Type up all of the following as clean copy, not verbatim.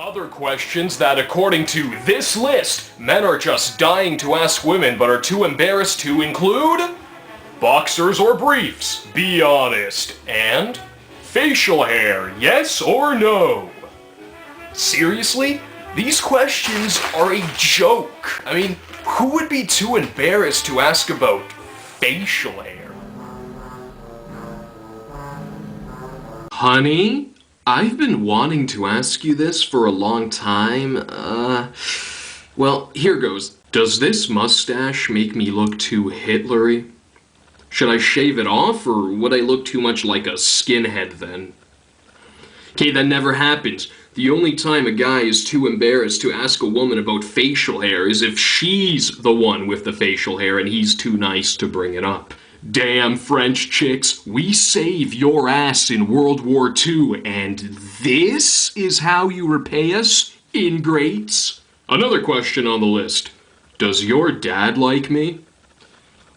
Other questions that, according to this list, men are just dying to ask women but are too embarrassed to include: boxers or briefs, be honest, and facial hair, yes or no? Seriously? These questions are a joke. I mean, who would be too embarrassed to ask about facial hair? Honey, I've been wanting to ask you this for a long time. Well, here goes. Does this mustache make me look too Hitlery? Should I shave it off, or would I look too much like a skinhead then? Okay, that never happens. The only time a guy is too embarrassed to ask a woman about facial hair is if she's the one with the facial hair and he's too nice to bring it up. Damn French chicks, we save your ass in World War II, and this is how you repay us, ingrates? Another question on the list. Does your dad like me?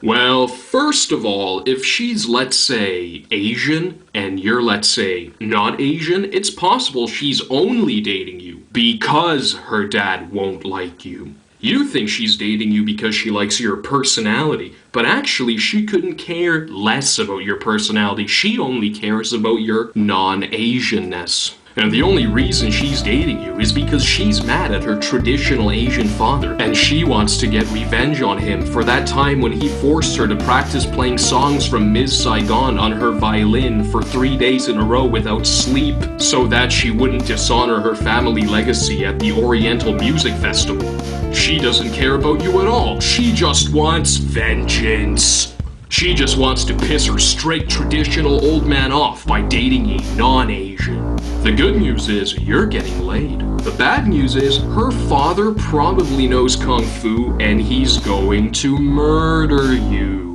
Well, first of all, if she's, let's say, Asian, and you're, let's say, not Asian, it's possible she's only dating you because her dad won't like you. You think she's dating you because she likes your personality, but actually she couldn't care less about your personality. She only cares about your non-Asianness. And the only reason she's dating you is because she's mad at her traditional Asian father, and she wants to get revenge on him for that time when he forced her to practice playing songs from Ms. Saigon on her violin for 3 days in a row without sleep, so that she wouldn't dishonor her family legacy at the Oriental Music Festival. She doesn't care about you at all. She just wants vengeance. She just wants to piss her straight traditional old man off by dating a non-Asian. The good news is you're getting laid. The bad news is her father probably knows Kung Fu and he's going to murder you.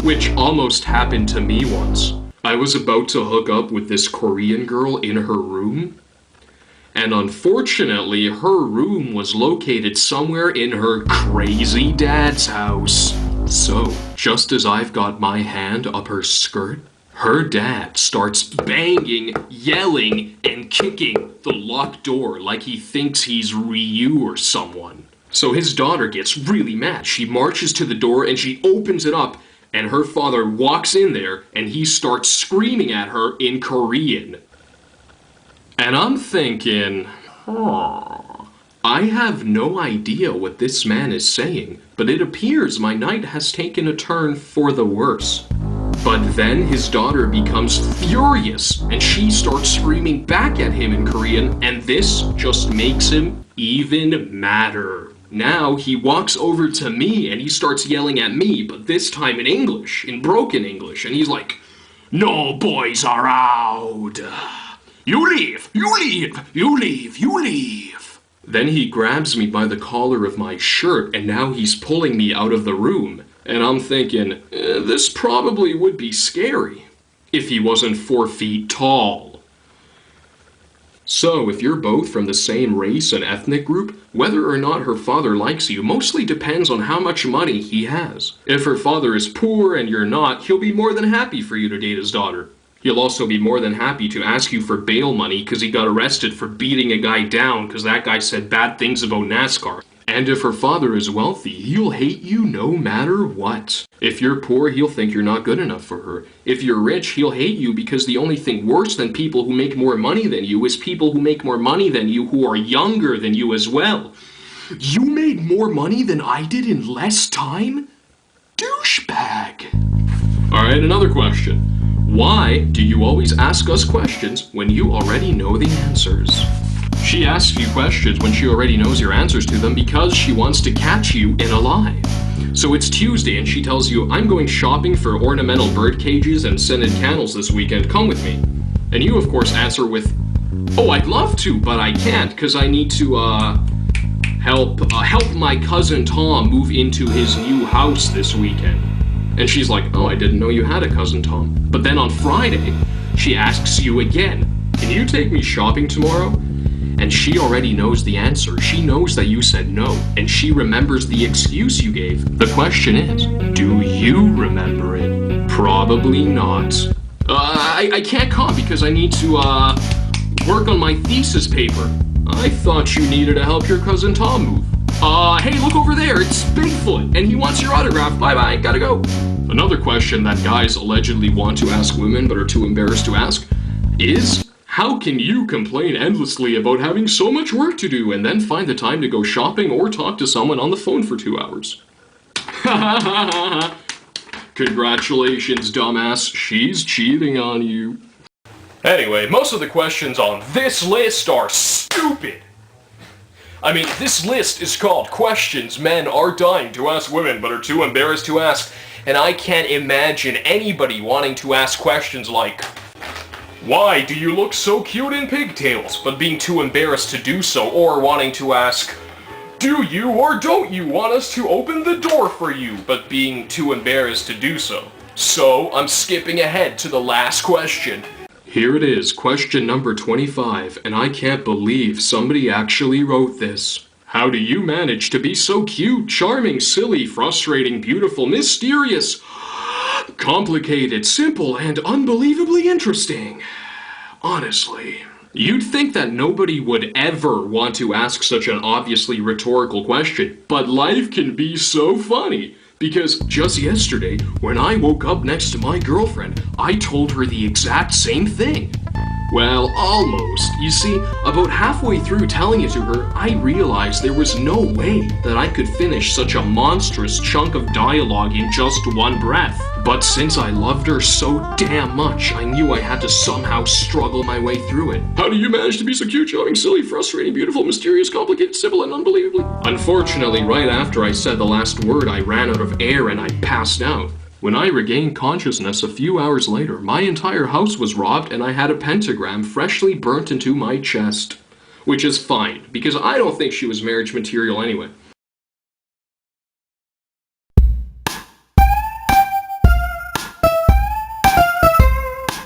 Which almost happened to me once. I was about to hook up with this Korean girl in her room. And unfortunately, her room was located somewhere in her crazy dad's house. So, just as I've got my hand up her skirt, her dad starts banging, yelling, and kicking the locked door like he thinks he's Ryu or someone. So his daughter gets really mad. She marches to the door and she opens it up, and her father walks in there and he starts screaming at her in Korean. And I'm thinking, I have no idea what this man is saying, but it appears my night has taken a turn for the worse. But then his daughter becomes furious, and she starts screaming back at him in Korean, and this just makes him even madder. Now he walks over to me and he starts yelling at me, but this time in English, in broken English, and he's like, "No boys are out. You leave, you leave, you leave, you leave." Then he grabs me by the collar of my shirt, and now he's pulling me out of the room. And I'm thinking, this probably would be scary if he wasn't 4 feet tall. So, if you're both from the same race and ethnic group, whether or not her father likes you mostly depends on how much money he has. If her father is poor and you're not, he'll be more than happy for you to date his daughter. He'll also be more than happy to ask you for bail money because he got arrested for beating a guy down because that guy said bad things about NASCAR. And if her father is wealthy, he'll hate you no matter what. If you're poor, he'll think you're not good enough for her. If you're rich, he'll hate you because the only thing worse than people who make more money than you is people who make more money than you who are younger than you as well. You made more money than I did in less time? Douchebag. Alright, another question. Why do you always ask us questions when you already know the answers? She asks you questions when she already knows your answers to them because she wants to catch you in a lie. So it's Tuesday and she tells you, "I'm going shopping for ornamental bird cages and scented candles this weekend, come with me." And you of course answer with, "Oh, I'd love to, but I can't because I need to help my cousin Tom move into his new house this weekend." And she's like, "Oh, I didn't know you had a cousin Tom." But then on Friday, she asks you again, "Can you take me shopping tomorrow?" And she already knows the answer. She knows that you said no, and she remembers the excuse you gave. The question is, do you remember it? Probably not. I can't come because I need to, Work on my thesis paper. I thought you needed to help your cousin Tom move. Hey, look over there, it's Bigfoot, and he wants your autograph. Bye-bye, gotta go. Another question that guys allegedly want to ask women but are too embarrassed to ask is, how can you complain endlessly about having so much work to do and then find the time to go shopping or talk to someone on the phone for 2 hours? Congratulations, dumbass, she's cheating on you. Anyway, most of the questions on this list are stupid. I mean, this list is called questions men are dying to ask women but are too embarrassed to ask, and I can't imagine anybody wanting to ask questions like, why do you look so cute in pigtails, but being too embarrassed to do so, or wanting to ask, do you or don't you want us to open the door for you, but being too embarrassed to do so. So, I'm skipping ahead to the last question. Here it is, question number 25, and I can't believe somebody actually wrote this. How do you manage to be so cute, charming, silly, frustrating, beautiful, mysterious, complicated, simple, and unbelievably interesting? Honestly, you'd think that nobody would ever want to ask such an obviously rhetorical question, but life can be so funny. Because just yesterday, when I woke up next to my girlfriend, I told her the exact same thing. Well, almost. You see, about halfway through telling it to her, I realized there was no way that I could finish such a monstrous chunk of dialogue in just one breath. But since I loved her so damn much, I knew I had to somehow struggle my way through it. How do you manage to be so cute, charming, silly, frustrating, beautiful, mysterious, complicated, simple, and unbelievably? Unfortunately, right after I said the last word, I ran out of air and I passed out. When I regained consciousness a few hours later, my entire house was robbed and I had a pentagram freshly burnt into my chest. Which is fine, because I don't think she was marriage material anyway.